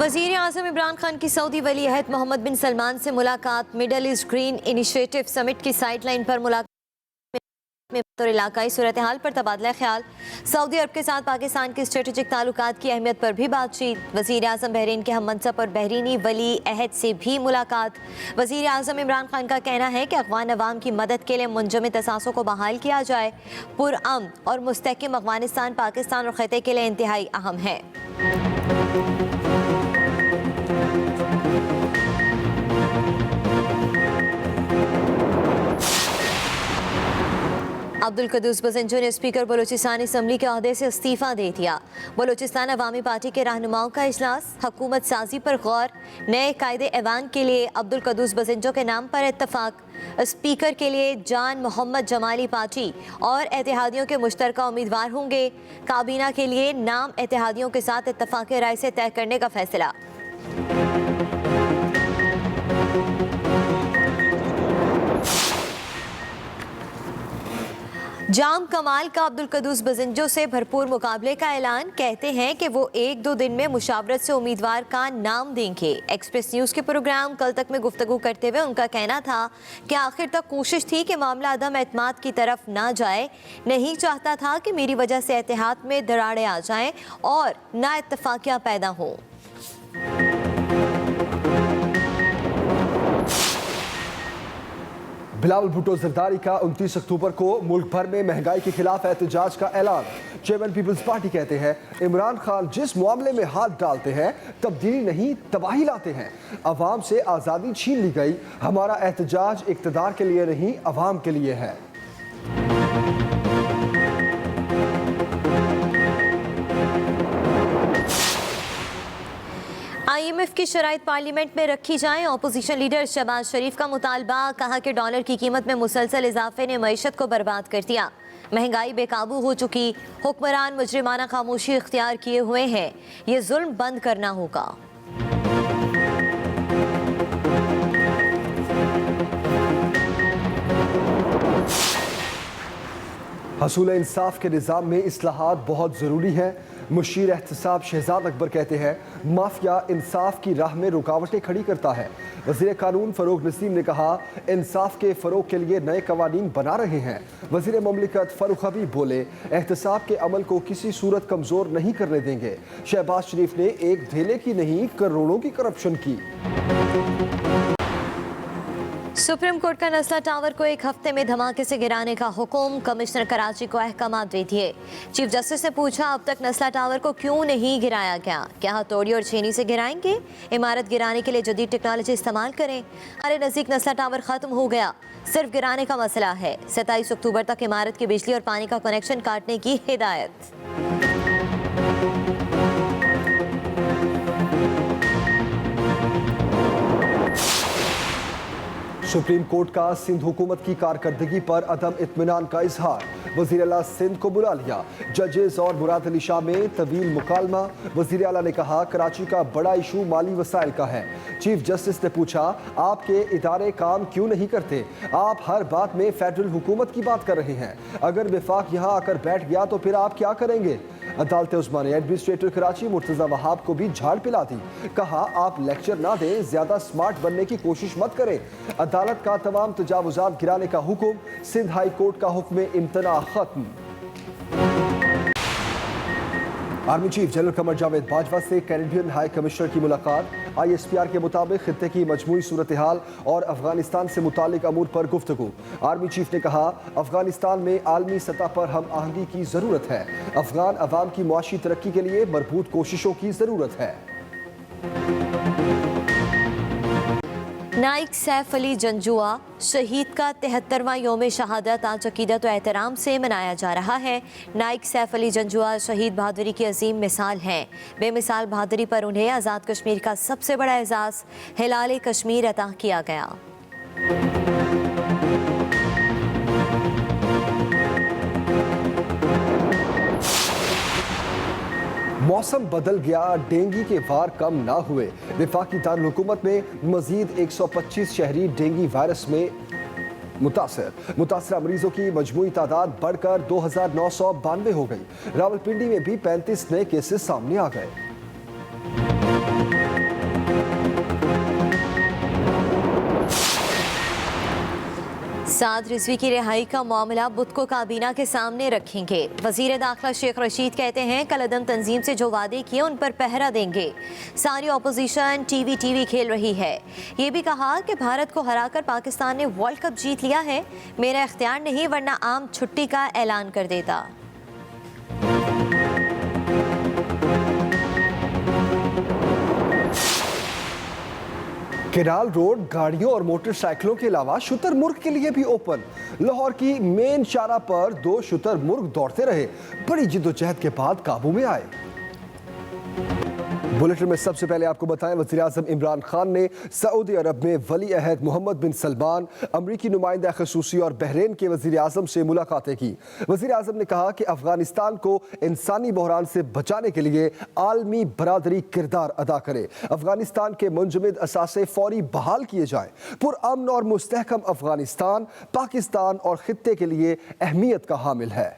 वज़ीर आज़म इमरान खान की सऊदी वली अहद मोहम्मद बिन सलमान से मुलाकात। Middle east green initiative summit की साइड लाइन पर मुलाकात में और इलाकाई सूरत हाल पर तबादला ख्याल। सऊदी अरब के साथ पाकिस्तान के स्ट्रेटेजिक ताल्लुकात की अहमियत पर भी बातचीत। वज़ीर आज़म बहरीन के हम मनसब और बहरीनी वली अहद से भी मुलाकात। वज़ीर आज़म इमरान खान का कहना है कि अफ़गान अवाम की मदद के लिए मुंजमद असासों को बहाल किया जाए। पुरअमन और मुस्तहकिम अफ़गानिस्तान पाकिस्तान और खिते के लिए इंतहाई अहम है। अब्दुल कदूस बज़ंजो ने स्पीकर बलूचिस्तान असम्बली के ओहदे से इस्तीफ़ा दे दिया। बलूचिस्तान अवामी पार्टी के रहनुमाओं का इजलास, हुकूमत साजी पर गौर, नए कायदे ऐवान के लिए अब्दुल कदूस बज़ंजो के नाम पर इत्तफाक। स्पीकर के लिए जान मोहम्मद जमाली पार्टी और इत्तेहादियों के मुश्तरका उम्मीदवार होंगे। काबीना के लिए नाम इत्तेहादियों के साथ इत्तफाक राय से तय करने का फैसला। जाम कमाल का अब्दुल कदूस बज़ंजो से भरपूर मुकाबले का ऐलान। कहते हैं कि वो 1-2 दिन में मुशावरत से उम्मीदवार का नाम देंगे। एक्सप्रेस न्यूज़ के प्रोग्राम कल तक में गुफ्तगू करते हुए उनका कहना था कि आखिर तक कोशिश थी कि मामला अदम एतमाद की तरफ ना जाए। नहीं चाहता था कि मेरी वजह से इत्तेहाद में दरारें आ जाएं और ना इत्तफाकियाँ पैदा हों। बिलावल भुट्टो जरदारी का 29 अक्टूबर को मुल्क भर में महंगाई के खिलाफ एहतजाज का ऐलान। चेयरमैन पीपल्स पार्टी कहते हैं इमरान खान जिस मामले में हाथ डालते हैं तब्दीली नहीं तबाही लाते हैं। अवाम से आज़ादी छीन ली गई। हमारा एहतजाज इक़्तिदार के लिए नहीं अवाम के लिए है। IMF की शराइत पार्लियामेंट में रखी जाएं। अपोजिशन लीडर शहबाज शरीफ का मुतालबा। कहा कि डॉलर की कीमत में मुसलसल इजाफे ने मईशत को बर्बाद कर दिया। महंगाई बेकाबू हो चुकी। हुक्मरान मुजरिमाना खामोशी इख्तियार किए हुए हैं। ये जुल्म बंद करना होगा। हसूल इंसाफ के निज़ाम में इस्लाहात बहुत ज़रूरी है। मुशीर एहतसाब शहजाद अकबर कहते हैं माफिया इंसाफ की राह में रुकावटें खड़ी करता है। वज़ीर कानून फ़रूक नसीम ने कहा इंसाफ के फ़रोग के लिए नए कवानीन बना रहे हैं। वज़ीर ममलिकत फ़ारूक हबीब बोले एहतसाब के अमल को किसी सूरत कमज़ोर नहीं करने देंगे। शहबाज शरीफ ने एक धेले की नहीं करोड़ों की करप्शन की। सुप्रीम कोर्ट का नस्ला टावर को 1 हफ्ते में धमाके से गिराने का हुक्म। कमिश्नर कराची को अहकामात दे दिए। चीफ जस्टिस ने पूछा अब तक नस्ला टावर को क्यों नहीं गिराया गया। क्या हथौड़ी और छेनी से गिराएंगे? इमारत गिराने के लिए जदीद टेक्नोलॉजी इस्तेमाल करें। हमारे नज़दीक नस्ला टावर ख़त्म हो गया, सिर्फ गिराने का मसला है। 27 अक्टूबर तक इमारत की बिजली और पानी का कनेक्शन काटने की हिदायत। सुप्रीम कोर्ट का सिंध हुकूमत की कारकर्दगी पर अदम इत्मीनान का इजहार। वज़ीर आला सिंध को बुला लिया। जजेस और मुराद अली शाह में तवील मुकालमा। वज़ीर आला ने कहा कराची का बड़ा इशू माली वसाइल का है। चीफ जस्टिस ने पूछा आपके इदारे काम क्यों नहीं करते? आप हर बात में फेडरल हुकूमत की बात कर रहे हैं। अगर विफाक यहाँ आकर बैठ गया तो फिर आप क्या करेंगे? अदालत उस्मा ने एडमिनिस्ट्रेटर कराची मुर्तज़ा वहाब को भी झाड़ पिला दी। कहा आप लेक्चर ना दें, ज्यादा स्मार्ट बनने की कोशिश मत करें। अदालत का तमाम तजावुजात गिराने का हुक्म। सिंध हाई कोर्ट का हुक्म इम्तना खत्म। Army chief general Qamar Javed Bajwa से कैरेबियन हाई कमिश्नर की मुलाकात। ISPR के मुताबिक खित्ते की मजमूई सूरत हाल और अफगानिस्तान से मुतालिक अमूर पर गुफ्तगू। आर्मी चीफ ने कहा अफगानिस्तान में आलमी सतह पर हम आहंगी की ज़रूरत है। अफगान अवाम की मुआशी तरक्की के लिए मरबूत कोशिशों की ज़रूरत है। नाइक सैफ अली जंजुआ शहीद का 73वां योम शहादत आज अकीदत व एहतराम से मनाया जा रहा है। नाइक सैफ अली जंजुआ शहीद बहादुरी की अजीम मिसाल हैं। बेमिसाल बहादुरी पर उन्हें आज़ाद कश्मीर का सबसे बड़ा एजाज़ हिलाल कश्मीर अता किया गया। मौसम बदल गया, डेंगू के वार कम ना हुए। वफाकी दारुल हुकूमत में मजीद 125 शहरी डेंगू वायरस में मुतासरा मरीजों की मजमूई तादाद बढ़कर 2992 हो गई। रावलपिंडी में भी 35 नए केसेस सामने आ गए। साद रिजवी की रिहाई का मामला बुध को काबीना के सामने रखेंगे। वजीर दाखिला शेख रशीद कहते हैं कल अदम तंजीम से जो वादे किए उन पर पहरा देंगे। सारी अपोजिशन टीवी खेल रही है। ये भी कहा कि भारत को हराकर पाकिस्तान ने वर्ल्ड कप जीत लिया है, मेरा इख्तियार नहीं वरना आम छुट्टी का ऐलान कर देता। केनाल रोड गाड़ियों और मोटरसाइकिलों के अलावा शुतुरमुर्ग के लिए भी ओपन। लाहौर की मेन शाहराह पर 2 शुतुरमुर्ग दौड़ते रहे, बड़ी जिद्दोजहद के बाद काबू में आए। बुलेटिन में सबसे पहले आपको बताएं, वज़ीर आज़म इमरान खान ने सऊदी अरब में वली अहद मोहम्मद बिन सलमान, अमरीकी नुमाइंदा ख़ुसूसी और बहरीन के वज़ीर आज़म से मुलाकातें की। वज़ीर आज़म ने कहा कि अफगानिस्तान को इंसानी बहरान से बचाने के लिए आलमी बरादरी किरदार अदा करे। अफगानिस्तान के मुंजमद असासे फौरी बहाल किए जाएं। पुरअमन और मुस्तहकम अफगानिस्तान पाकिस्तान और खित्ते के लिए अहमियत का हामिल है।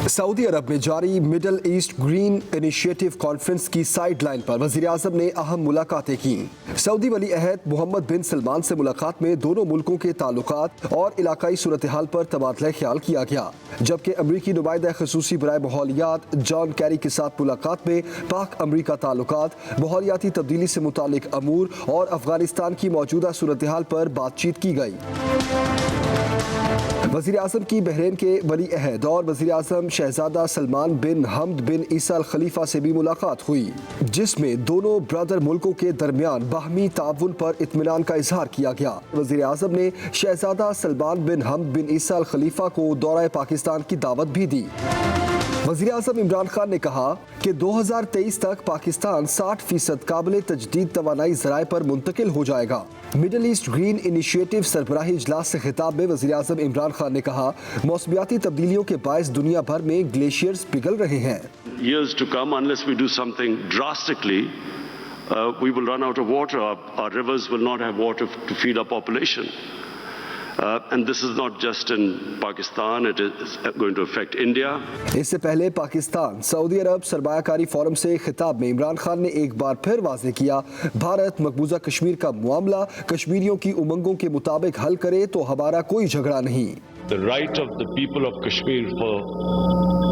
सऊदी अरब में जारी middle east green initiative conference की साइड लाइन पर वज़ीर आज़म ने अहम मुलाकातें की। सऊदी वली अहद मोहम्मद बिन सलमान से मुलाकात में दोनों मुल्कों के ताल्लुकात और इलाकाई सूरत हाल पर तबादला ख्याल किया गया, जबकि अमरीकी नुमाइंदा ख़ुसूसी बराए माहौलियात जॉन कैरी के साथ मुलाकात में पाक अमरीका ताल्लुकात, माहौलियाती तब्दीली से मुतालिक अमूर और अफगानिस्तान की मौजूदा सूरत हाल पर बातचीत की गई। वज़ीर आज़म की बहरीन के वली अहद और वज़ीर आज़म शहजादा सलमान बिन हमद बिन ईसा अल खलीफा से भी मुलाकात हुई, जिसमें दोनों ब्रदर मुल्कों के दरमियान बाहमी ताउन पर इत्मीनान का इजहार किया गया। वज़ीर आज़म ने शहजादा सलमान बिन हमद बिन ईसा अल खलीफा को दौरा पाकिस्तान की दावत भी दी। वज़ीर आज़म इमरान खान ने कहा कि 2023 तक पाकिस्तान 60% काबिल तजदीद तवानाई ज़राए पर मुंतकिल हो जाएगा। मिडल ईस्ट ग्रीन इनिशिएटिव सरबराही इजलास से खिताब में वज़ीर आज़म इमरान खान ने कहा, मौसमियाती तब्दीलियों के बायस दुनिया भर में ग्लेशियर्स पिघल रहे हैं। Years to come, unless we do something drastically, we will run out of water. Our rivers will not have water to feed our population. And this is not just in Pakistan, it is going to affect India. इससे पहले Pakistan Saudi अरब सरमायाकारी forum से खिताब में इमरान खान ने एक बार फिर वाज़ेह किया, भारत मकबूजा कश्मीर का मामला कश्मीरियों की उमंगों के मुताबिक हल करे तो हमारा कोई झगड़ा नहीं। The right of the people of Kashmir for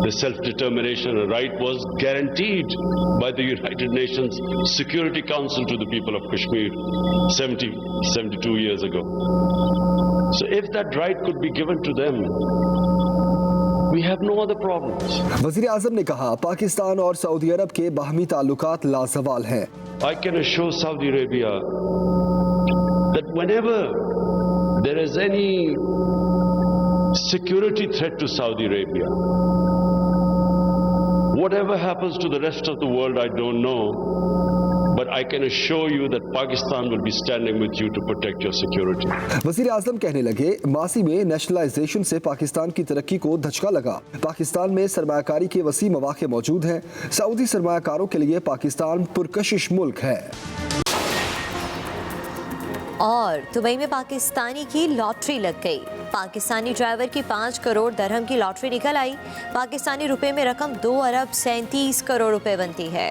the self-determination right was guaranteed by the United Nations Security Council to the people of Kashmir 72 years ago. So if that right could be given to them, we have no other problems. वज़ीर आज़म ने कहा, पाकिस्तान और Saudi अरब के बाहमी ताल्लुकात लाज़वाल हैं। I can assure Saudi Arabia that whenever there is any security threat to Saudi Arabia, whatever happens to the rest of the world, I don't know, but I can assure you that Pakistan will be standing with you to protect your security. वज़ीर आज़म कहने लगे, मासी में nationalisation से पाकिस्तान की तरक्की को धचका लगा। पाकिस्तान में सरमायाकारी के वसी मौके मौजूद हैं। सऊदी सरमायाकारों के लिए पाकिस्तान पुरकशिश मुल्क है। और दुबई में पाकिस्तानी की लॉटरी लग गई। पाकिस्तानी ड्राइवर की 5 करोड़ दरहम की लॉटरी निकल आई। पाकिस्तानी रुपए में रकम 2 अरब 37 करोड़ रुपए बनती है।